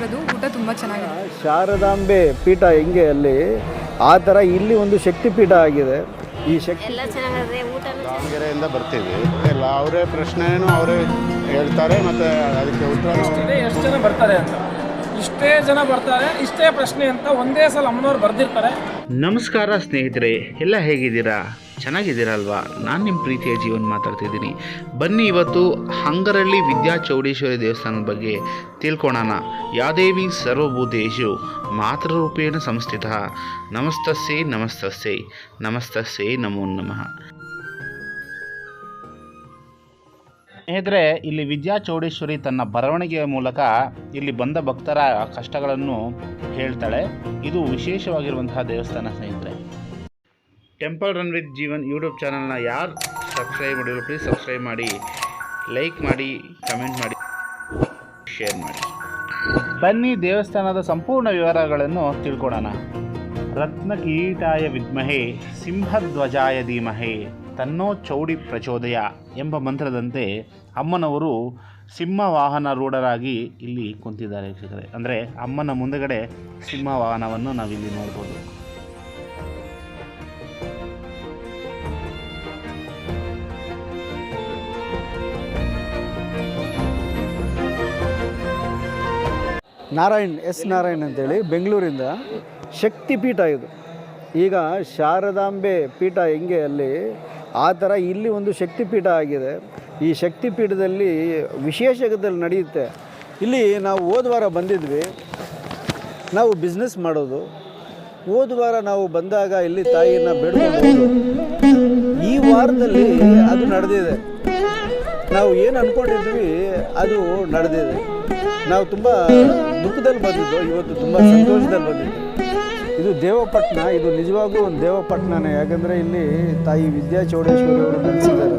ಮಾಡಿರೋದು. ಊಟ ತುಂಬ ಚೆನ್ನಾಗಿದೆ. ಶಾರದಾಂಬೆ ಪೀಠ ಹೆಂಗೆ ಅಲ್ಲಿ ಆ ಥರ ಇಲ್ಲಿ ಒಂದು ಶಕ್ತಿಪೀಠ ಆಗಿದೆ. ಈ ಶಕ್ತಿ ಎಲ್ಲ ಚೆನ್ನಾಗಿದೆ. ಊಟ ದಾವಣಗೆರೆಯಿಂದ ಬರ್ತೀವಿ. ಎಲ್ಲ ಅವರೇ ಪ್ರಶ್ನೆನೂ ಅವರೇ ಹೇಳ್ತಾರೆ ಮತ್ತು ಅದಕ್ಕೆ ಉತ್ತರ ಎಷ್ಟು ಜನ ಬರ್ತಾರೆ ಅಂತ, ಇಷ್ಟೇ ಜನ ಬರ್ತಾರೆ, ಇಷ್ಟೇ ಪ್ರಶ್ನೆ ಅಂತ ಒಂದೇ ಸಲ ಅಮ್ಮನವ್ರು ಬರೆದಿರ್ತಾರೆ. ನಮಸ್ಕಾರ ಸ್ನೇಹಿತರೆ, ಎಲ್ಲ ಹೇಗಿದ್ದೀರಾ? ಚೆನ್ನಾಗಿದ್ದೀರಲ್ವಾ? ನಾನು ನಿಮ್ಮ ಪ್ರೀತಿಯ ಜೀವನ್ ಮಾತಾಡ್ತಿದ್ದೀನಿ. ಬನ್ನಿ ಇವತ್ತು ಹಂಗರಳ್ಳಿ ವಿದ್ಯಾ ಚೌಡೇಶ್ವರಿ ದೇವಸ್ಥಾನದ ಬಗ್ಗೆ ತಿಳ್ಕೊಳ್ಳೋಣ. ಯಾದೇವಿ ಸರ್ವಭೂತೇಷು ಮಾತೃರೂಪೇಣ ಸಂಸ್ಥಿತ. ನಮಸ್ತಸ್ಸೇ ನಮಸ್ತಸ್ಸೇ ನಮಸ್ತಸ್ಸೇ ನಮೋ ನಮಃ. ಸ್ನೇಹಿತರೆ, ಇಲ್ಲಿ ವಿದ್ಯಾ ಚೌಡೇಶ್ವರಿ ತನ್ನ ಬರವಣಿಗೆಯ ಮೂಲಕ ಇಲ್ಲಿ ಬಂದ ಭಕ್ತರ ಕಷ್ಟಗಳನ್ನು ಹೇಳ್ತಾಳೆ. ಇದು ವಿಶೇಷವಾಗಿರುವಂತಹ ದೇವಸ್ಥಾನ ಸ್ನೇಹಿತರೆ. Temple run with Jeevan YouTube ಚಾನಲ್ನ ಯಾರು ಸಬ್ಸ್ಕ್ರೈಬ್ ಮಾಡಿದ್ರು ಪ್ಲೀಸ್ ಸಬ್ಸ್ಕ್ರೈಬ್ ಮಾಡಿ, ಲೈಕ್ ಮಾಡಿ, ಕಮೆಂಟ್ ಮಾಡಿ, ಶೇರ್ ಮಾಡಿ. ಬನ್ನಿ ದೇವಸ್ಥಾನದ ಸಂಪೂರ್ಣ ವಿವರಗಳನ್ನು ತಿಳ್ಕೊಳ್ಳೋಣ. ರತ್ನ ಕಿರೀಟಾಯ ವಿದ್ಮಹೆ ಸಿಂಹಧ್ವಜಾಯ ಧೀಮಹೆ ತನ್ನೋ ಚೌಡಿ ಪ್ರಚೋದಯ ಎಂಬ ಮಂತ್ರದಂತೆ ಅಮ್ಮನವರು ಸಿಂಹವಾಹನ ರೂಢರಾಗಿ ಇಲ್ಲಿ ಕುಂತಿದ್ದಾರೆ ವೀಕ್ಷಕರೇ. ಅಂದರೆ ಅಮ್ಮನ ಮುಂದಗಡೆ ಸಿಂಹವಾಹನವನ್ನು ನಾವಿಲ್ಲಿ ನೋಡ್ಬೋದು. ನಾರಾಯಣ್ ನಾರಾಯಣ್ ಅಂತೇಳಿ ಬೆಂಗಳೂರಿಂದ ಶಕ್ತಿಪೀಠ ಇದು. ಈಗ ಶಾರದಾಂಬೆ ಪೀಠ ಹೆಂಗೆ ಅಲ್ಲಿ ಆ ಥರ ಇಲ್ಲಿ ಒಂದು ಶಕ್ತಿಪೀಠ ಆಗಿದೆ. ಈ ಶಕ್ತಿಪೀಠದಲ್ಲಿ ವಿಶೇಷದಲ್ಲಿ ನಡೆಯುತ್ತೆ. ಇಲ್ಲಿ ನಾವು ಹೋದ ವಾರ ಬಂದಿದ್ವಿ. ನಾವು ಬಿಸ್ನೆಸ್ ಮಾಡೋದು. ಹೋದ ವಾರ ನಾವು ಬಂದಾಗ ಇಲ್ಲಿ ತಾಯಿನ ಬೇಡ್ಕೊಂಡು ಈ ವಾರದಲ್ಲಿ ಅದು ನಡೆದಿದೆ. ನಾವು ಏನು ಅಂದ್ಕೊಂಡಿದ್ವಿ ಅದು ನಡೆದಿದೆ. ನಾವು ತುಂಬ ದುಃಖದಲ್ಲಿ ಬಂದಿದ್ದು, ಇವತ್ತು ತುಂಬ ಸಂತೋಷದಲ್ಲಿ ಬಂದಿದ್ದು. ಇದು ದೇವಪಟ್ಟಣ, ಇದು ನಿಜವಾಗೂ ಒಂದು ದೇವಪಟ್ಟಣನೇ. ಯಾಕಂದರೆ ಇಲ್ಲಿ ತಾಯಿ ವಿದ್ಯಾ ಚೌಡೇಶ್ವರಿ ಅವರು ನೆನೆಸಿದ್ದಾರೆ.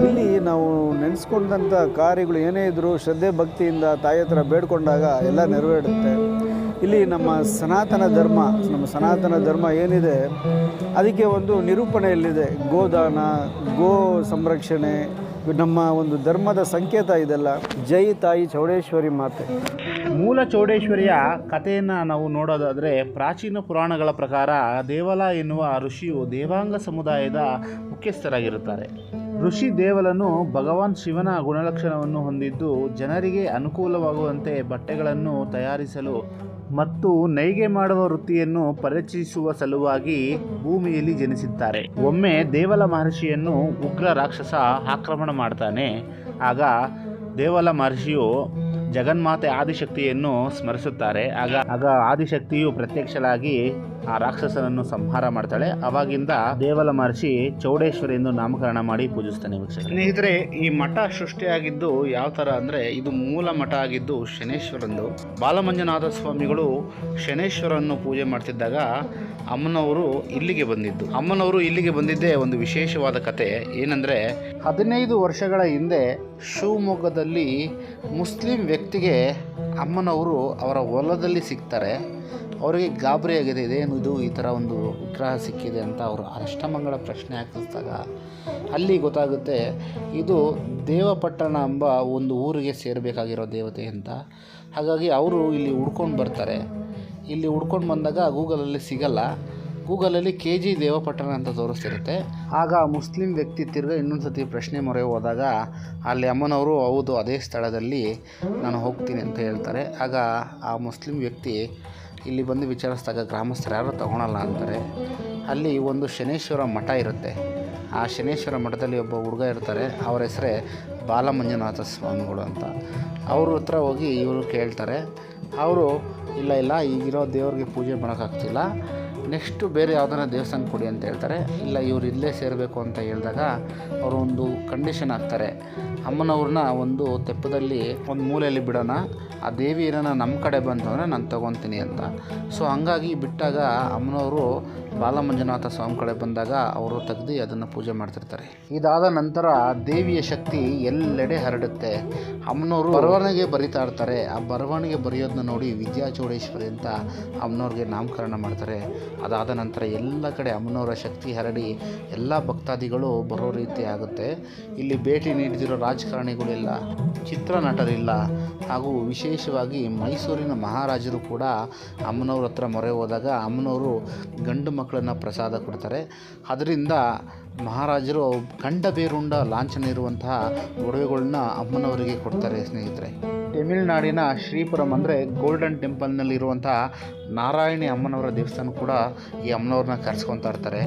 ಇಲ್ಲಿ ನಾವು ನೆನೆಸ್ಕೊಂಡಂಥ ಕಾರ್ಯಗಳು ಏನೇ ಇದ್ದರೂ ಶ್ರದ್ಧೆ ಭಕ್ತಿಯಿಂದ ತಾಯಿ ಹತ್ರ ಬೇಡ್ಕೊಂಡಾಗ ಎಲ್ಲ ನೆರವೇರುತ್ತೆ. ಇಲ್ಲಿ ನಮ್ಮ ಸನಾತನ ಧರ್ಮ ಏನಿದೆ ಅದಕ್ಕೆ ಒಂದು ನಿರೂಪಣೆಯಲ್ಲಿದೆ. ಗೋದಾನ, ಗೋ ಸಂರಕ್ಷಣೆ ನಮ್ಮ ಒಂದು ಧರ್ಮದ ಸಂಕೇತ ಇದೆಲ್ಲ. ಜೈ ತಾಯಿ ಚೌಡೇಶ್ವರಿ ಮಾತೆ. ಮೂಲ ಚೌಡೇಶ್ವರಿಯ ಕಥೆಯನ್ನು ನಾವು ನೋಡೋದಾದರೆ, ಪ್ರಾಚೀನ ಪುರಾಣಗಳ ಪ್ರಕಾರ ದೇವಲ ಎನ್ನುವ ಋಷಿಯು ದೇವಾಂಗ ಸಮುದಾಯದ ಮುಖ್ಯಸ್ಥರಾಗಿರುತ್ತಾರೆ. ಋಷಿ ದೇವಲನು ಭಗವಾನ್ ಶಿವನ ಗುಣಲಕ್ಷಣವನ್ನು ಹೊಂದಿದ್ದು ಜನರಿಗೆ ಅನುಕೂಲವಾಗುವಂತೆ ಬಟ್ಟೆಗಳನ್ನು ತಯಾರಿಸಲು ಮತ್ತು ನೇಯ್ಗೆ ಮಾಡುವ ವೃತ್ತಿಯನ್ನು ಪರಿಚಯಿಸುವ ಸಲುವಾಗಿ ಭೂಮಿಯಲ್ಲಿ ಜನಿಸಿದ್ದಾರೆ. ಒಮ್ಮೆ ದೇವಲ ಮಹರ್ಷಿಯನ್ನು ಉಗ್ರ ರಾಕ್ಷಸ ಆಕ್ರಮಣ ಮಾಡ್ತಾನೆ. ಆಗ ದೇವಲ ಮಹರ್ಷಿಯು ಜಗನ್ಮಾತೆ ಆದಿಶಕ್ತಿಯನ್ನು ಸ್ಮರಿಸುತ್ತಾರೆ. ಆಗ ಆದಿಶಕ್ತಿಯು ಪ್ರತ್ಯಕ್ಷಳಾಗಿ ಆ ರಾಕ್ಷಸನನ್ನು ಸಂಹಾರ ಮಾಡ್ತಾಳೆ. ಅವಾಗಿಂದ ದೇವಲ ಮಹರ್ಷಿ ಚೌಡೇಶ್ವರಿ ಎಂದು ನಾಮಕರಣ ಮಾಡಿ ಪೂಜಿಸ್ತಾನೆ. ಸ್ನೇಹಿತರೆ, ಈ ಮಠ ಸೃಷ್ಟಿಯಾಗಿದ್ದು ಯಾವ ಥರ ಅಂದರೆ, ಇದು ಮೂಲ ಮಠ ಆಗಿದ್ದು ಶನೇಶ್ವರಂದು. ಬಾಲಮಂಜುನಾಥ ಸ್ವಾಮಿಗಳು ಶನೇಶ್ವರನ್ನು ಪೂಜೆ ಮಾಡ್ತಿದ್ದಾಗ ಅಮ್ಮನವರು ಇಲ್ಲಿಗೆ ಬಂದಿದ್ದೇ ಒಂದು ವಿಶೇಷವಾದ ಕತೆ. ಏನಂದರೆ, 15 ವರ್ಷಗಳ ಹಿಂದೆ ಶಿವಮೊಗ್ಗದಲ್ಲಿ ಮುಸ್ಲಿಂ ವ್ಯಕ್ತಿಗೆ ಅಮ್ಮನವರು ಅವರ ಹೊಲದಲ್ಲಿ ಸಿಗ್ತಾರೆ. ಅವರಿಗೆ ಗಾಬರಿಯಾಗಿದೆ, ಇದೇನು ಈ ಥರ ಒಂದು ವಿಗ್ರಹ ಸಿಕ್ಕಿದೆ ಅಂತ ಅವರು ಅಷ್ಟಮಂಗಳ ಪ್ರಶ್ನೆ ಹಾಕಿಸಿದಾಗ ಅಲ್ಲಿ ಗೊತ್ತಾಗುತ್ತೆ ಇದು ದೇವಪಟ್ಟಣ ಎಂಬ ಒಂದು ಊರಿಗೆ ಸೇರಬೇಕಾಗಿರೋ ದೇವತೆ ಅಂತ. ಹಾಗಾಗಿ ಅವರು ಇಲ್ಲಿ ಹುಡ್ಕೊಂಡು ಬರ್ತಾರೆ. ಇಲ್ಲಿ ಹುಡ್ಕೊಂಡು ಬಂದಾಗ ಗೂಗಲಲ್ಲಿ ಸಿಗಲ್ಲ. ಗೂಗಲಲ್ಲಿ KG ದೇವಪಟ್ಟಣ ಅಂತ ತೋರಿಸ್ತಿರುತ್ತೆ. ಆಗ ಮುಸ್ಲಿಂ ವ್ಯಕ್ತಿ ತಿರ್ಗ ಇನ್ನೊಂದು ಸತಿ ಪ್ರಶ್ನೆ ಮೊರೆ ಹೋದಾಗ ಅಲ್ಲಿ ಅಮ್ಮನವರು ಹೌದು ಅದೇ ಸ್ಥಳದಲ್ಲಿ ನಾನು ಹೋಗ್ತೀನಿ ಅಂತ ಹೇಳ್ತಾರೆ. ಆಗ ಆ ಮುಸ್ಲಿಂ ವ್ಯಕ್ತಿ ಇಲ್ಲಿ ಬಂದು ವಿಚಾರಿಸಿದಾಗ ಗ್ರಾಮಸ್ಥರು ಯಾರು ತಗೊಳಲ್ಲ ಅಂತಾರೆ. ಅಲ್ಲಿ ಒಂದು ಶನೇಶ್ವರ ಮಠ ಇರುತ್ತೆ. ಆ ಶನೇಶ್ವರ ಮಠದಲ್ಲಿ ಒಬ್ಬ ಹುಡುಗ ಇರ್ತಾರೆ. ಅವರ ಹೆಸರೇ ಬಾಲಮಂಜುನಾಥ ಸ್ವಾಮಿಗಳು ಅಂತ. ಅವ್ರ ಹತ್ರ ಹೋಗಿ ಇವರು ಕೇಳ್ತಾರೆ. ಅವರು ಇಲ್ಲ ಈಗಿರೋ ದೇವ್ರಿಗೆ ಪೂಜೆ ಮಾಡೋಕ್ಕಾಗ್ತಿಲ್ಲ, ನೆಕ್ಸ್ಟು ಬೇರೆ ಯಾವುದಾರ ದೇವಸ್ಥಾನ ಕೊಡಿ ಅಂತ ಹೇಳ್ತಾರೆ. ಇಲ್ಲ ಇವ್ರು ಇಲ್ಲೇ ಸೇರಬೇಕು ಅಂತ ಹೇಳಿದಾಗ ಅವರು ಒಂದು ಕಂಡೀಷನ್ ಹಾಕ್ತಾರೆ. ಅಮ್ಮನವ್ರನ್ನ ಒಂದು ತೆಪ್ಪದಲ್ಲಿ ಒಂದು ಮೂಲೆಯಲ್ಲಿ ಬಿಡೋಣ, ಆ ದೇವಿ ಏನೋ ನಮ್ಮ ಕಡೆ ಬಂತಂದರೆ ನಾನು ತೊಗೊತೀನಿ ಅಂತ. ಸೊ ಹಂಗಾಗಿ ಬಿಟ್ಟಾಗ ಅಮ್ಮನವರು ಬಾಲಮಂಜುನಾಥ ಸ್ವಾಮಿ ಕಡೆ ಬಂದಾಗ ಅವರು ತೆಗೆದು ಅದನ್ನು ಪೂಜೆ ಮಾಡ್ತಿರ್ತಾರೆ. ಇದಾದ ನಂತರ ದೇವಿಯ ಶಕ್ತಿ ಎಲ್ಲೆಡೆ ಹರಡುತ್ತೆ. ಅಮ್ಮನವರು ಬರವಣಿಗೆ ಬರಿತಾ ಇರ್ತಾರೆ. ಆ ಬರವಣಿಗೆ ಬರೆಯೋದನ್ನ ನೋಡಿ ವಿದ್ಯಾ ಚೌಡೇಶ್ವರಿ ಅಂತ ಅಮ್ಮನವ್ರಿಗೆ ನಾಮಕರಣ ಮಾಡ್ತಾರೆ. ಅದಾದ ನಂತರ ಎಲ್ಲ ಕಡೆ ಅಮ್ಮನವರ ಶಕ್ತಿ ಹರಡಿ ಎಲ್ಲ ಭಕ್ತಾದಿಗಳು ಬರೋ ರೀತಿ ಆಗುತ್ತೆ. ಇಲ್ಲಿ ಭೇಟಿ ನೀಡಿದಿರೋ ರಾಜಕಾರಣಿಗಳಿಲ್ಲ, ಚಿತ್ರನಟರಿಲ್ಲ, ಹಾಗೂ ವಿಶೇಷವಾಗಿ ಮೈಸೂರಿನ ಮಹಾರಾಜರು ಕೂಡ ಅಮ್ಮನವ್ರ ಹತ್ರ ಮೊರೆ ಹೋದಾಗ ಅಮ್ಮನವರು ಗಂಡು ಮಕ್ಕಳನ್ನು ಪ್ರಸಾದ ಕೊಡ್ತಾರೆ. ಅದರಿಂದ ಮಹಾರಾಜರು ಗಂಡ ಬೇರುಂಡ ಲಾಂಛನ ಇರುವಂತಹ ಒಡವೆಗಳನ್ನ ಅಮ್ಮನವರಿಗೆ ಕೊಡ್ತಾರೆ ಸ್ನೇಹಿತರೆ. ತಮಿಳುನಾಡಿನ ಶ್ರೀಪುರಂ ಅಂದರೆ ಗೋಲ್ಡನ್ ಟೆಂಪಲ್ನಲ್ಲಿರುವಂತಹ ನಾರಾಯಣಿ ಅಮ್ಮನವರ ದೇವಸ್ಥಾನ ಕೂಡ ಈ ಅಮ್ಮನವ್ರನ್ನ ಕರೆಸ್ಕೊತಾ ಇರ್ತಾರೆ.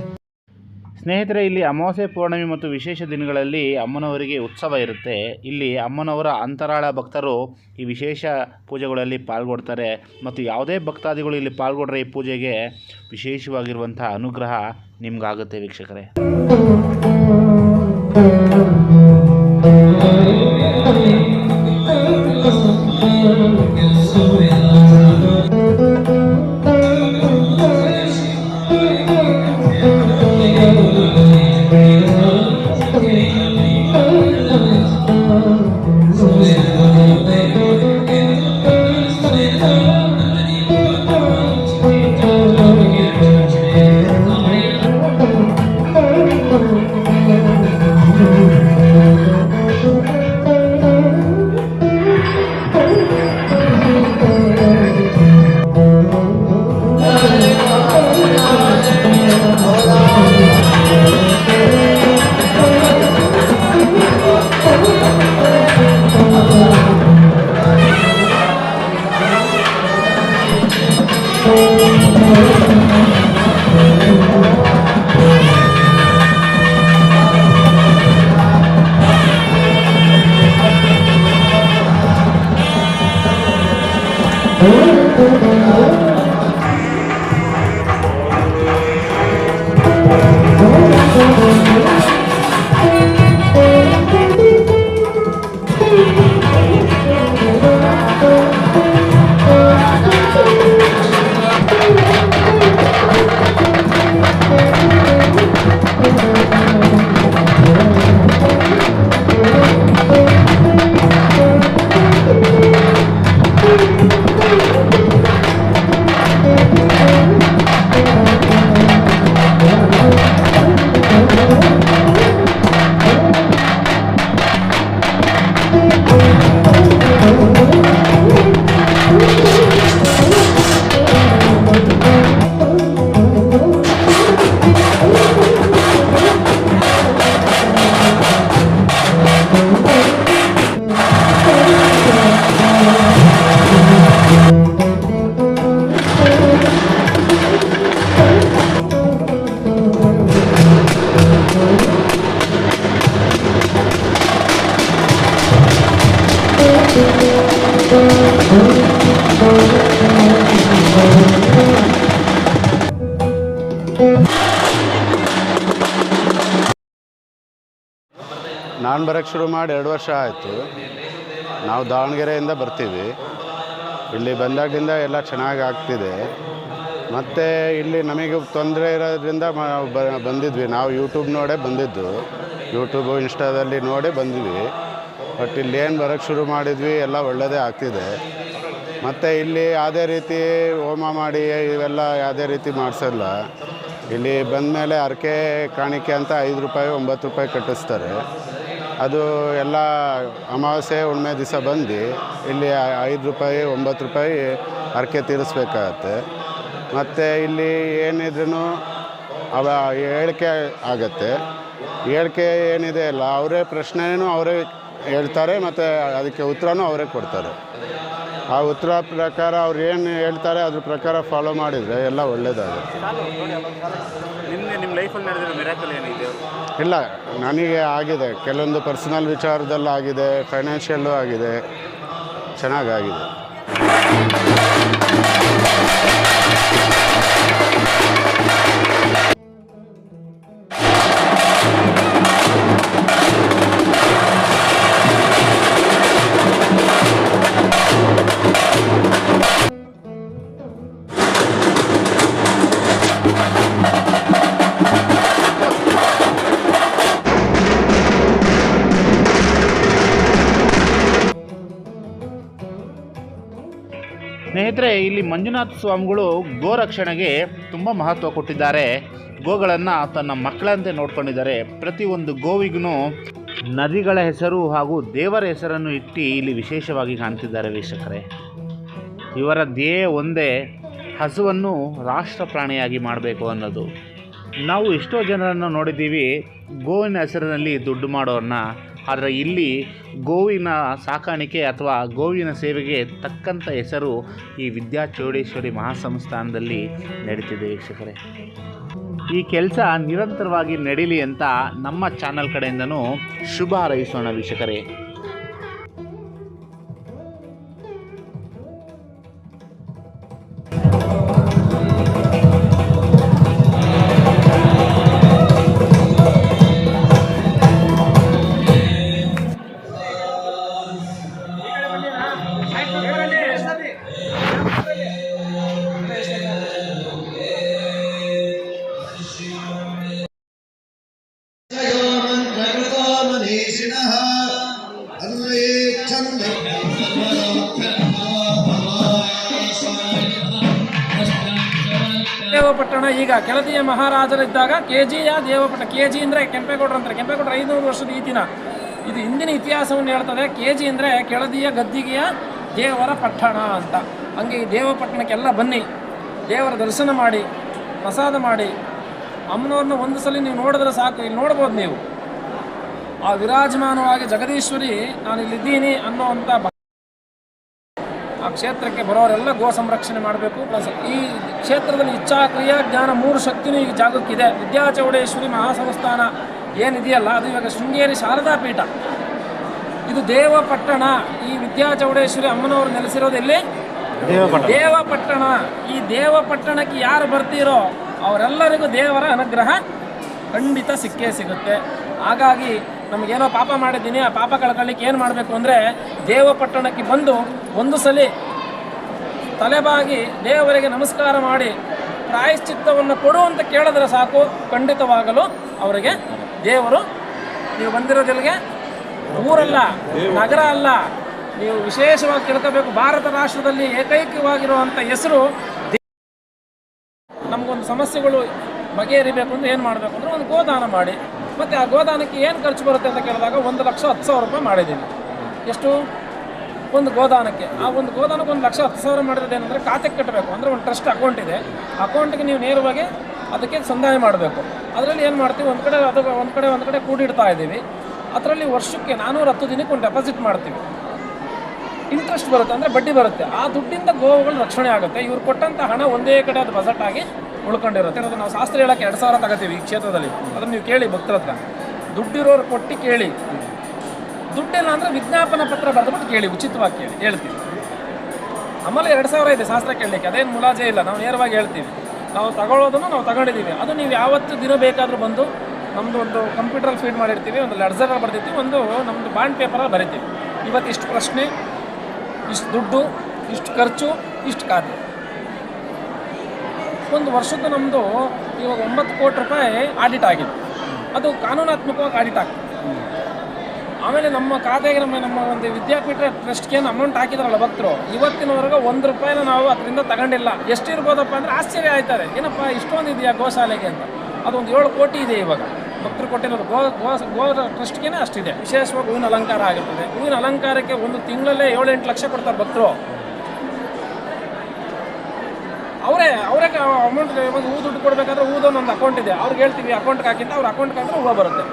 ಸ್ನೇಹಿತರೆ, ಇಲ್ಲಿ ಅಮಾವಾಸ್ಯೆ, ಪೌರ್ಣಮಿ ಮತ್ತು ವಿಶೇಷ ದಿನಗಳಲ್ಲಿ ಅಮ್ಮನವರಿಗೆ ಉತ್ಸವ ಇರುತ್ತೆ. ಇಲ್ಲಿ ಅಮ್ಮನವರ ಅಂತರಾಳ ಭಕ್ತರು ಈ ವಿಶೇಷ ಪೂಜೆಗಳಲ್ಲಿ ಪಾಲ್ಗೊಳ್ತಾರೆ ಮತ್ತು ಯಾವುದೇ ಭಕ್ತಾದಿಗಳು ಇಲ್ಲಿ ಪಾಲ್ಗೊಂಡ್ರೆ ಈ ಪೂಜೆಗೆ ವಿಶೇಷವಾಗಿರುವಂಥ ಅನುಗ್ರಹ ನಿಮ್ಗಾಗುತ್ತೆ ವೀಕ್ಷಕರೇ. ನಾನು ಬರೋಕ್ಕೆ ಶುರು ಮಾಡಿ 2 ವರ್ಷ ಆಯಿತು. ನಾವು ದಾವಣಗೆರೆಯಿಂದ ಬರ್ತೀವಿ. ಇಲ್ಲಿ ಬಂದಾಗಿಂದ ಎಲ್ಲ ಚೆನ್ನಾಗಿ ಆಗ್ತಿದೆ. ಮತ್ತು ಇಲ್ಲಿ ನಮಗೆ ತೊಂದರೆ ಇರೋದ್ರಿಂದ ಬಂದಿದ್ವಿ. ನಾವು ಯೂಟ್ಯೂಬ್ ನೋಡೇ ಬಂದಿದ್ದು, ಯೂಟ್ಯೂಬು ಇನ್ಸ್ಟಾದಲ್ಲಿ ನೋಡಿ ಬಂದ್ವಿ. ಬಟ್ ಇಲ್ಲೇನು ಬರೋಕ್ಕೆ ಶುರು ಮಾಡಿದ್ವಿ, ಎಲ್ಲ ಒಳ್ಳೆಯದೇ ಆಗ್ತಿದೆ. ಮತ್ತು ಇಲ್ಲಿ ಯಾವುದೇ ರೀತಿ ಹೋಮ ಮಾಡಿ ಇವೆಲ್ಲ ಯಾವುದೇ ರೀತಿ ಮಾಡಿಸಲ್ಲ. ಇಲ್ಲಿ ಬಂದಮೇಲೆ ಹರಕೆ ಕಾಣಿಕೆ ಅಂತ 5 ರೂಪಾಯಿ 9 ರೂಪಾಯಿ ಕಟ್ಟಿಸ್ತಾರೆ. ಅದು ಎಲ್ಲ ಅಮಾವಾಸ್ಯೆ ಹುಣ್ಣಿಮೆ ದಿವಸ ಬಂದು ಇಲ್ಲಿ 5 ರೂಪಾಯಿ 9 ರೂಪಾಯಿ ಹರಕೆ ತೀರಿಸ್ಬೇಕಾಗತ್ತೆ. ಮತ್ತು ಇಲ್ಲಿ ಏನಿದ್ರೂ ಅವ ಹೇಳಿಕೆ ಆಗತ್ತೆ. ಹೇಳಿಕೆ ಏನಿದೆ ಅಲ್ಲ, ಅವರೇ ಪ್ರಶ್ನೆನೂ ಅವರೇ ಹೇಳ್ತಾರೆ ಮತ್ತು ಅದಕ್ಕೆ ಉತ್ತರನೂ ಅವರೇ ಕೊಡ್ತಾರೆ. ಆ ಉತ್ತರ ಪ್ರಕಾರ ಅವ್ರು ಏನು ಹೇಳ್ತಾರೆ ಅದ್ರ ಪ್ರಕಾರ ಫಾಲೋ ಮಾಡಿದರೆ ಎಲ್ಲ ಒಳ್ಳೆಯದಾಗುತ್ತೆ. ನಿಮ್ಮ ಲೈಫಲ್ಲಿ ನಡೆದಿರೋ ಮಿರಾಕಲ್ ಏನಿದೆ? ಇಲ್ಲ, ನನಗೆ ಆಗಿದೆ. ಕೆಲವೊಂದು ಪರ್ಸನಲ್ ವಿಚಾರದಲ್ಲಿ ಆಗಿದೆ, ಫೈನಾನ್ಷಿಯಲ್ಲು ಆಗಿದೆ, ಚೆನ್ನಾಗಾಗಿದೆ. ಸ್ನೇಹಿತರೆ, ಇಲ್ಲಿ ಮಂಜುನಾಥ ಸ್ವಾಮಿಗಳು ಗೋರಕ್ಷಣೆಗೆ ತುಂಬ ಮಹತ್ವ ಕೊಟ್ಟಿದ್ದಾರೆ. ಗೋಗಳನ್ನು ತನ್ನ ಮಕ್ಕಳಂತೆ ನೋಡ್ಕೊಂಡಿದ್ದಾರೆ. ಪ್ರತಿಯೊಂದು ಗೋವಿಗೂ ನದಿಗಳ ಹೆಸರು ಹಾಗೂ ದೇವರ ಹೆಸರನ್ನು ಇಟ್ಟು ಇಲ್ಲಿ ವಿಶೇಷವಾಗಿ ಕಾಣ್ತಿದ್ದಾರೆ ವೀಕ್ಷಕರೇ. ಇವರ ಧ್ಯೇಯ ಒಂದೇ, ಹಸುವನ್ನು ರಾಷ್ಟ್ರ ಪ್ರಾಣಿಯಾಗಿ ಮಾಡಬೇಕು ಅನ್ನೋದು. ನಾವು ಎಷ್ಟೋ ಜನರನ್ನು ನೋಡಿದ್ದೀವಿ ಗೋವಿನ ಹೆಸರಿನಲ್ಲಿ ದುಡ್ಡು ಮಾಡೋರನ್ನ. ಆದರೆ ಇಲ್ಲಿ ಗೋವಿನ ಸಾಕಾಣಿಕೆ ಅಥವಾ ಗೋವಿನ ಸೇವೆಗೆ ತಕ್ಕಂಥ ಹೆಸರು ಈ ವಿದ್ಯಾಚೌಡೇಶ್ವರಿ ಮಹಾಸಂಸ್ಥಾನದಲ್ಲಿ ನಡೀತಿದೆ ವೀಕ್ಷಕರೇ. ಈ ಕೆಲಸ ನಿರಂತರವಾಗಿ ನಡೀಲಿ ಅಂತ ನಮ್ಮ ಚಾನಲ್ ಕಡೆಯಿಂದನೂ ಶುಭ ಹಾರೈಸೋಣ ವೀಕ್ಷಕರೇ. ದೇವಪಟ್ಟಣ ಈಗ ಕೆಳದಿಯ ಮಹಾರಾಜರಿದ್ದಾಗ ಕೆಜಿಯ ದೇವಪಟ್ಟಣ. ಕೆಜಿ ಅಂದರೆ ಕೆಂಪೇಗೌಡರು ಅಂತಾರೆ. ಕೆಂಪೇಗೌಡರು 500 ವರ್ಷದ ಈ ದಿನ ಇದು ಹಿಂದಿನ ಇತಿಹಾಸವನ್ನು ಹೇಳ್ತದೆ. ಕೆಜಿ ಅಂದರೆ ಕೆಳದಿಯ ಗದ್ದಿಗೆಯ ದೇವರ ಪಟ್ಟಣ ಅಂತ. ಹಂಗೆ ಈ ದೇವಪಟ್ಟಣಕ್ಕೆಲ್ಲ ಬನ್ನಿ, ದೇವರ ದರ್ಶನ ಮಾಡಿ, ಪ್ರಸಾದ ಮಾಡಿ. ಅಮ್ಮನವ್ರನ್ನ ಒಂದು ಸಲ ನೀವು ನೋಡಿದ್ರೆ ಸಾಕು. ಇಲ್ಲಿ ನೋಡ್ಬೋದು ನೀವು ಆ ವಿರಾಜಮಾನವಾಗಿ ಜಗದೀಶ್ವರಿ ನಾನು ಇಲ್ಲಿದ್ದೀನಿ ಅನ್ನೋವಂಥ ಆ ಕ್ಷೇತ್ರಕ್ಕೆ ಬರೋರೆಲ್ಲ ಗೋ ಸಂರಕ್ಷಣೆ ಮಾಡಬೇಕು. ಪ್ಲಸ್ ಈ ಕ್ಷೇತ್ರದಲ್ಲಿ ಇಚ್ಛಾ ಕ್ರಿಯಾ ಜ್ಞಾನ 3 ಶಕ್ತಿನೂ ಈಗ ಜಾಗಕ್ಕಿದೆ. ವಿದ್ಯಾಚೌಡೇಶ್ವರಿ ಮಹಾಸಂಸ್ಥಾನ ಏನಿದೆಯಲ್ಲ ಅದು ಇವಾಗ ಶೃಂಗೇರಿ ಶಾರದಾ ಪೀಠ. ಇದು ದೇವಪಟ್ಟಣ. ಈ ವಿದ್ಯಾಚೌಡೇಶ್ವರಿ ಅಮ್ಮನವರು ನೆಲೆಸಿರೋದು ಎಲ್ಲಿ? ದೇವಪಟ್ಟಣ. ಈ ದೇವಪಟ್ಟಣಕ್ಕೆ ಯಾರು ಬರ್ತೀರೋ ಅವರೆಲ್ಲರಿಗೂ ದೇವರ ಅನುಗ್ರಹ ಖಂಡಿತ ಸಿಕ್ಕೇ ಸಿಗುತ್ತೆ. ಹಾಗಾಗಿ ನಮಗೇನೋ ಪಾಪ ಮಾಡಿದ್ದೀನಿ, ಆ ಪಾಪ ಕಳ್ಕೊಳ್ಳಿಕ್ಕೆ ಏನು ಮಾಡಬೇಕು ಅಂದರೆ ದೇವಪಟ್ಟಣಕ್ಕೆ ಬಂದು ಒಂದು ಸಲ ತಲೆಬಾಗಿ ದೇವರಿಗೆ ನಮಸ್ಕಾರ ಮಾಡಿ ಪ್ರಾಯಶ್ಚಿತ್ತವನ್ನು ಕೊಡು ಅಂತ ಕೇಳಿದ್ರೆ ಸಾಕು. ಖಂಡಿತವಾಗಲು ಅವರಿಗೆ ದೇವರು, ನೀವು ಬಂದಿರೋದಿಲ್ಲಿಗೆ ಊರಲ್ಲ, ನಗರ ಅಲ್ಲ, ನೀವು ವಿಶೇಷವಾಗಿ ತಿಳ್ಕೋಬೇಕು. ಭಾರತ ರಾಷ್ಟ್ರದಲ್ಲಿ ಏಕೈಕವಾಗಿರುವಂಥ ಹೆಸರು. ನಮಗೊಂದು ಸಮಸ್ಯೆಗಳು ಬಗೆಹರಿಬೇಕು ಅಂದರೆ ಏನು ಮಾಡಬೇಕು ಅಂದರೆ ಒಂದು ಗೋದಾನ ಮಾಡಿ. ಮತ್ತು ಆ ಗೋದಾನಕ್ಕೆ ಏನು ಖರ್ಚು ಬರುತ್ತೆ ಅಂತ ಕೇಳಿದಾಗ 1,10,000 ರೂಪಾಯಿ ಮಾಡಿದ್ದೀನಿ. ಎಷ್ಟು? ಒಂದು ಗೋದಾನಕ್ಕೆ. ಆ ಒಂದು ಗೋದಾನಕ್ಕೆ 1,10,000 ಮಾಡಿರೋದು ಏನಂದರೆ ಖಾತೆಗೆ ಕಟ್ಟಬೇಕು. ಅಂದರೆ ಒಂದು ಟ್ರಸ್ಟ್ ಅಕೌಂಟ್ ಇದೆ. ಅಕೌಂಟಿಗೆ ನೀವು ನೇರವಾಗಿ ಅದಕ್ಕೆ ಸಂದಾಯ ಮಾಡಬೇಕು. ಅದರಲ್ಲಿ ಏನು ಮಾಡ್ತೀವಿ, ಒಂದು ಕಡೆ ಕೂಡಿಡ್ತಾ ಇದ್ದೀವಿ. ಅದರಲ್ಲಿ ವರ್ಷಕ್ಕೆ 410 ದಿನಕ್ಕೆ ಒಂದು ಡೆಪಾಸಿಟ್ ಮಾಡ್ತೀವಿ. ಇಂಟ್ರೆಸ್ಟ್ ಬರುತ್ತೆ, ಅಂದರೆ ಬಡ್ಡಿ ಬರುತ್ತೆ. ಆ ದುಡ್ಡಿಂದ ಗೋವುಗಳು ರಕ್ಷಣೆ ಆಗುತ್ತೆ. ಇವ್ರು ಕೊಟ್ಟಂಥ ಹಣ ಒಂದೇ ಕಡೆ ಅದು ಬಜೆಟ್ ಆಗಿ ಉಳ್ಕೊಂಡಿರುತ್ತೆ. ಅದು ನಾವು ಶಾಸ್ತ್ರ ಹೇಳೋಕ್ಕೆ 2,000 ತಗೋತೀವಿ ಈ ಕ್ಷೇತ್ರದಲ್ಲಿ. ಅದನ್ನು ನೀವು ಕೇಳಿ ಭಕ್ತರ ಹತ್ರ, ದುಡ್ಡಿರೋರು ಕೊಟ್ಟು ಕೇಳಿ. ದುಡ್ಡಿಲ್ಲ ಅಂದರೆ ವಿಜ್ಞಾಪನಾ ಪತ್ರ ಬರೆದ್ಬಿಟ್ಟು ಕೇಳಿ, ಉಚಿತವಾಗಿ ಕೇಳಿ, ಹೇಳ್ತೀವಿ. ಆಮೇಲೆ 2,000 ಇದೆ ಶಾಸ್ತ್ರ ಕೇಳಲಿಕ್ಕೆ, ಅದೇನು ಮುಲಾಜೆ ಇಲ್ಲ. ನಾವು ನೇರವಾಗಿ ಹೇಳ್ತೀವಿ. ನಾವು ತಗೊಳ್ಳೋದನ್ನು ನಾವು ತಗೊಂಡಿದ್ದೀವಿ. ಅದು ನೀವು ಯಾವತ್ತು ದಿನ ಬೇಕಾದರೂ ಬಂದು ನಮ್ಮದು ಒಂದು ಕಂಪ್ಯೂಟ್ರಲ್ಲಿ ಫೀಡ್ ಮಾಡಿರ್ತೀವಿ, ಒಂದು ಲೆಡ್ಜರಲ್ಲಿ ಬರ್ದಿರ್ತೀವಿ, ಒಂದು ನಮ್ಮದು ಬಾಂಡ್ ಪೇಪರಲ್ಲಿ ಬರೀತೀವಿ. ಇವತ್ತು ಇಷ್ಟು ಪ್ರಶ್ನೆ, ಇಷ್ಟು ದುಡ್ಡು, ಇಷ್ಟು ಖರ್ಚು, ಇಷ್ಟು ಖಾತೆ. ಒಂದು ವರ್ಷದ್ದು ನಮ್ಮದು ಇವಾಗ 9 ಕೋಟಿ ರೂಪಾಯಿ ಆಡಿಟ್ ಆಗಿದೆ. ಅದು ಕಾನೂನಾತ್ಮಕವಾಗಿ ಆಡಿಟ್ ಆಗ್ತದೆ. ಆಮೇಲೆ ನಮ್ಮ ಖಾತೆಗೆ ನಮ್ಮ ಒಂದು ವಿದ್ಯಾಪೀಠ ಟ್ರಸ್ಟ್ಗೆ ಏನು ಅಮೌಂಟ್ ಹಾಕಿದಾರಲ್ಲ ಭಕ್ತರು, ಇವತ್ತಿನವರೆಗೂ 1 ರೂಪಾಯಿನ ನಾವು ಅದರಿಂದ ತಗೊಂಡಿಲ್ಲ. ಎಷ್ಟಿರ್ಬೋದಪ್ಪ ಅಂದರೆ ಆಶ್ಚರ್ಯ ಆಯ್ತದೆ. ಏನಪ್ಪ ಇಷ್ಟೊಂದು ಇದೆಯಾ ಗೋಶಾಲೆಗೆ ಅಂತ. ಅದೊಂದು 7 ಕೋಟಿ ಇದೆ ಇವಾಗ ಭಕ್ತರು ಕೊಟ್ಟಿರೋದು. ಗೋ ಟ್ರಸ್ಟ್ಗೆ ಅಷ್ಟಿದೆ. ವಿಶೇಷವಾಗಿ ಹೂವಿನ ಅಲಂಕಾರ ಆಗಿರ್ತದೆ. ಹೂವಿನ ಅಲಂಕಾರಕ್ಕೆ ಒಂದು ತಿಂಗಳಲ್ಲೇ 7-8 ಲಕ್ಷ ಕೊಡ್ತಾರೆ ಭಕ್ತರು. ಅವರೇ ಅಮೌಂಟ್. ಇವಾಗ ಹೂ ದುಡ್ಡು ಕೊಡಬೇಕಾದ್ರೆ ಹೂದೊಂದು ಅಕೌಂಟ್ ಇದೆ, ಅವ್ರಿಗೆ ಹೇಳ್ತೀವಿ ಅಕೌಂಟ್ಗೆ ಹಾಕಿಂತ ಅವ್ರ ಅಕೌಂಟ್ಗೆ ಹಾಕಿದ್ರೆ ಹೂವು ಬರುತ್ತೆ.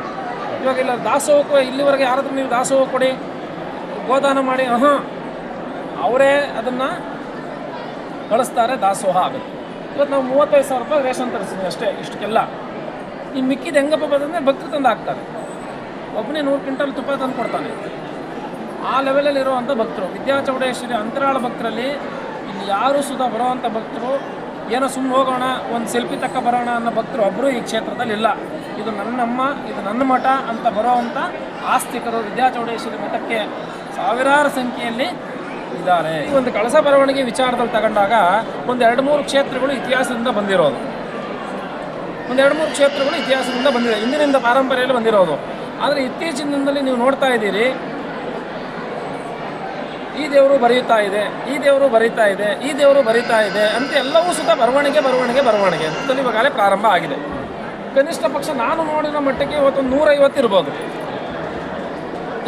ಇವಾಗ ಇಲ್ಲ ದಾಸೋಹಕ್ಕೆ ಇಲ್ಲಿವರೆಗೆ ಯಾರಾದ್ರೂ ನೀವು ದಾಸೋಹ ಕೊಡಿ, ಗೋದಾನ ಮಾಡಿ, ಅವರೇ ಅದನ್ನು ಕಳಿಸ್ತಾರೆ, ದಾಸೋಹ ಆಗುತ್ತೆ. ಇವತ್ತು ನಾವು 35,000 ರೂಪಾಯಿ ರೇಷನ್ ತರಿಸ್ತೀವಿ ಅಷ್ಟೇ. ಇಷ್ಟಕ್ಕೆಲ್ಲ ಈ ಮಿಕ್ಕಿದ ಹೆಂಗಪ್ಪ ಬಂದರೆ ಭಕ್ತರು ತಂದು ಹಾಕ್ತಾರೆ. ಒಬ್ಬನೇ 100 ಕ್ವಿಂಟಲ್ ತುಪ್ಪ ತಂದು ಕೊಡ್ತಾನೆ. ಆ ಲೆವೆಲಲ್ಲಿ ಇರುವಂಥ ಭಕ್ತರು ವಿದ್ಯಾಚೌಡೇಶ್ವರಿ ಅಂತರಾಳ ಭಕ್ತರಲ್ಲಿ ಇಲ್ಲಿ ಯಾರೂ ಸುಧಾ ಬರೋವಂಥ ಭಕ್ತರು, ಏನೋ ಸುಮ್ಮನೆ ಹೋಗೋಣ ಒಂದು ಸೆಲ್ಫಿ ತಕ್ಕ ಬರೋಣ ಅನ್ನೋ ಭಕ್ತರು ಒಬ್ಬರು ಈ ಕ್ಷೇತ್ರದಲ್ಲಿ ಇಲ್ಲ. ಇದು ನನ್ನಮ್ಮ, ಇದು ನನ್ನ ಮಠ ಅಂತ ಬರೋವಂಥ ಆಸ್ತಿಕರು ವಿದ್ಯಾಚೌಡೇಶ್ವರಿ ಮಠಕ್ಕೆ ಸಾವಿರಾರು ಸಂಖ್ಯೆಯಲ್ಲಿ ಇದ್ದಾರೆ. ಈ ಒಂದು ಕಳಸ ಬರವಣಿಗೆ ವಿಚಾರದಲ್ಲಿ ತಗೊಂಡಾಗ ಒಂದು 2-3 ಕ್ಷೇತ್ರಗಳು ಇತಿಹಾಸದಿಂದ ಬಂದಿರೋದು. ಬಂದಿದೆ, ಇಂದಿನಿಂದ ಪಾರಂಪರ್ಯದಲ್ಲಿ ಬಂದಿರೋದು. ಆದರೆ ಇತ್ತೀಚಿನ ದಿನದಲ್ಲಿ ನೀವು ನೋಡ್ತಾ ಇದ್ದೀರಿ, ಈ ದೇವರು ಬರೀತಾ ಇದೆ, ಈ ದೇವರು ಬರೀತಾ ಇದೆ, ಈ ದೇವರು ಬರೀತಾ ಇದೆ ಅಂತ ಎಲ್ಲವೂ ಸುತ್ತ ಬರವಣಿಗೆ ಅಂತ ಇವಾಗಲೇ ಪ್ರಾರಂಭ ಆಗಿದೆ. ಕನಿಷ್ಠ ಪಕ್ಷ ನಾನು ನೋಡಿರೋ ಮಟ್ಟಕ್ಕೆ ಇವತ್ತು 150 ಇರ್ಬೋದು.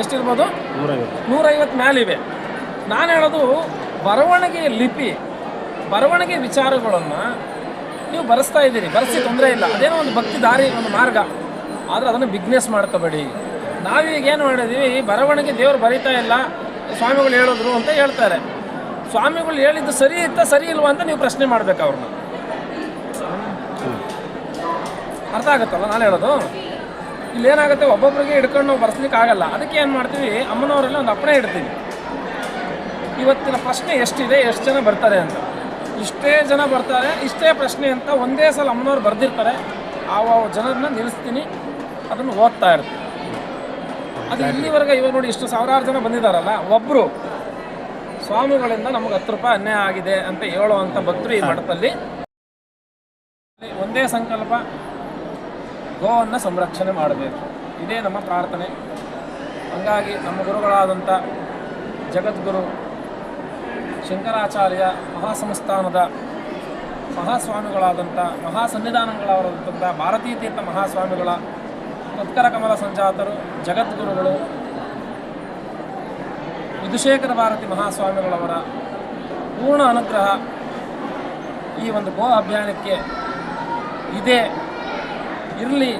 ಎಷ್ಟಿರ್ಬೋದು? 150 ಮೇಲಿವೆ. ನಾನು ಹೇಳೋದು ಬರವಣಿಗೆ ಲಿಪಿ, ಬರವಣಿಗೆ ವಿಚಾರಗಳನ್ನು ನೀವು ಬರೆಸ್ತಾ ಇದ್ದೀರಿ, ಬರೆಸಿ ತೊಂದರೆ ಇಲ್ಲ, ಅದೇನೋ ಒಂದು ಭಕ್ತಿ ದಾರಿ, ಒಂದು ಮಾರ್ಗ. ಆದರೆ ಅದನ್ನು ಬಿಗ್ನೆಸ್ ಮಾಡ್ಕೋಬೇಡಿ. ನಾವೀಗ ಏನು ಮಾಡಿದ್ದೀವಿ, ಬರವಣಿಗೆ ದೇವರು ಬರೀತಾ ಇಲ್ಲ, ಸ್ವಾಮಿಗಳು ಹೇಳಿದ್ರು ಅಂತ ಹೇಳ್ತಾರೆ. ಸ್ವಾಮಿಗಳು ಹೇಳಿದ್ದು ಸರಿ ಇತ್ತಾ ಸರಿ ಇಲ್ವಾ ಅಂತ ನೀವು ಪ್ರಶ್ನೆ ಮಾಡಬೇಕು ಅವ್ರನ್ನ. ಅರ್ಥ ಆಗುತ್ತಲ್ಲ ನಾನು ಹೇಳೋದು? ಇಲ್ಲೇನಾಗುತ್ತೆ, ಒಬ್ಬೊಬ್ಬರಿಗೆ ಹಿಡ್ಕೊಂಡು ನಾವು ಬರ್ಸ್ಲಿಕ್ಕೆ ಆಗಲ್ಲ. ಅದಕ್ಕೆ ಏನು ಮಾಡ್ತೀವಿ, ಅಮ್ಮನವರೆಲ್ಲ ಒಂದು ಅಪ್ಪಣೆ ಇಡ್ತೀವಿ, ಇವತ್ತಿನ ಪ್ರಶ್ನೆ ಎಷ್ಟಿದೆ, ಎಷ್ಟು ಜನ ಬರ್ತಾರೆ ಅಂತ. ಇಷ್ಟೇ ಜನ ಬರ್ತಾರೆ, ಇಷ್ಟೇ ಪ್ರಶ್ನೆ ಅಂತ ಒಂದೇ ಸಲ ಅಮ್ಮನವ್ರು ಬರೆದಿರ್ತಾರೆ. ಆ ಜನರನ್ನ ನಿಲ್ಲಿಸ್ತೀನಿ, ಅದನ್ನು ಓದ್ತಾ ಇರ್ತೀನಿ. ಅದು ಇಲ್ಲಿವರೆಗೆ ಇವಾಗ ನೋಡಿ ಇಷ್ಟು ಸಾವಿರಾರು ಜನ ಬಂದಿದ್ದಾರಲ್ಲ, ಒಬ್ಬರು ಸ್ವಾಮಿಗಳಿಂದ ನಮಗೆ 10 ರೂಪಾಯಿ ಅನ್ಯಾಯ ಆಗಿದೆ ಅಂತ ಹೇಳುವಂಥ ಭಕ್ತರು ಈ ಮಠದಲ್ಲಿ. ಒಂದೇ ಸಂಕಲ್ಪ, ಗೋವನ್ನು ಸಂರಕ್ಷಣೆ ಮಾಡಬೇಕು, ಇದೇ ನಮ್ಮ ಪ್ರಾರ್ಥನೆ. ಹಂಗಾಗಿ ನಮ್ಮ ಗುರುಗಳಾದಂಥ ಜಗದ್ಗುರು ಶಂಕರಾಚಾರ್ಯ ಮಹಾಸಂಸ್ಥಾನದ ಮಹಾಸ್ವಾಮಿಗಳಾದಂಥ ಮಹಾಸನ್ನಿಧಾನಗಳವರಾದಂಥ ಭಾರತೀ ತೀರ್ಥ ಮಹಾಸ್ವಾಮಿಗಳ ಉತ್ಕರ ಕಮಲ ಸಂಜಾತರು, ಜಗದ್ಗುರುಗಳು ವಿಧುಶೇಖರ ಭಾರತಿ ಮಹಾಸ್ವಾಮಿಗಳವರ ಪೂರ್ಣ ಅನುಗ್ರಹ ಈ ಒಂದು ಗೋ ಅಭಿಯಾನಕ್ಕೆ ಇದೆ, ಇರಲಿ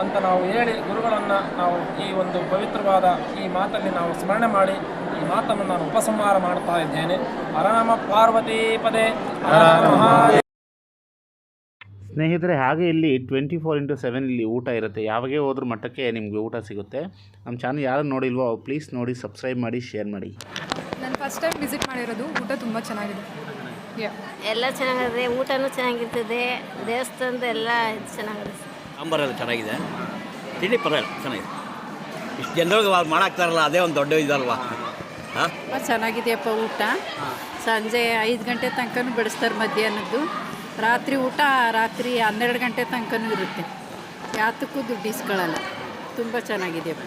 ಅಂತ ನಾವು ಹೇಳಿ ಗುರುಗಳನ್ನು ನಾವು ಈ ಒಂದು ಪವಿತ್ರವಾದ ಈ ಮಾತಲ್ಲಿ ನಾವು ಸ್ಮರಣೆ ಮಾಡಿ ಈ ಮಾತನ್ನು ನಾನು ಉಪಸಂಹಾರ ಮಾಡ್ತಾ ಇದ್ದೇನೆ. ಹರ ನಮಃ ಪಾರ್ವತೀ ಪದೇ ಹರ ಮಹಾದೇವ. ಸ್ನೇಹಿತರೆ, ಹಾಗೆ ಇಲ್ಲಿ 24/7 ಇಲ್ಲಿ ಊಟ ಇರುತ್ತೆ. ಯಾವಾಗೇ ಹೋದ್ರೂ ಮಟ್ಟಕ್ಕೆ ನಿಮಗೆ ಊಟ ಸಿಗುತ್ತೆ. ನಮ್ಮ ಚಾನಲ್ ಯಾರು ನೋಡಿಲ್ವೋ ಪ್ಲೀಸ್ ನೋಡಿ, ಸಬ್ಸ್ಕ್ರೈಬ್ ಮಾಡಿ, ಶೇರ್ ಮಾಡಿ. ನಾನು ಫಸ್ಟ್ ಟೈಮ್ ವಿಸಿಟ್ ಮಾಡಿರೋದು. ಊಟ ತುಂಬ ಚೆನ್ನಾಗಿದೆ. ಎಲ್ಲ ಚೆನ್ನಾಗಿದೆ, ಊಟನೂ ಚೆನ್ನಾಗಿರ್ತದೆ, ದೇವಸ್ಥಾನದ ಎಲ್ಲ ಚೆನ್ನಾಗಿದೆ. ಸಾಂಬಾರೆಲ್ಲ ಚೆನ್ನಾಗಿದೆ, ತಿಂಡಿ ಪರವಾಗಿಲ್ಲ ಚೆನ್ನಾಗಿದೆ. ಇಷ್ಟು ಜನರಿಗೆ ಮಾಡಾಕ್ತಾರಲ್ಲ ಅದೇ ಒಂದು ದೊಡ್ಡ ಇದಲ್ವಾ. ಹಾಂ, ಚೆನ್ನಾಗಿದೆಯಪ್ಪ ಊಟ. ಸಂಜೆ 5 ಗಂಟೆ ತನಕನೂ ಬಡಿಸ್ತಾರೆ ಮಧ್ಯಾಹ್ನದ್ದು. ರಾತ್ರಿ ಊಟ ರಾತ್ರಿ 12 ಗಂಟೆ ತನಕನೂ ಇರುತ್ತೆ. ಯಾತಕ್ಕೂ ದುಡ್ಡು ಇಸ್ಕೊಳ್ಳಲ್ಲ. ತುಂಬ ಚೆನ್ನಾಗಿದೆಯಪ್ಪ.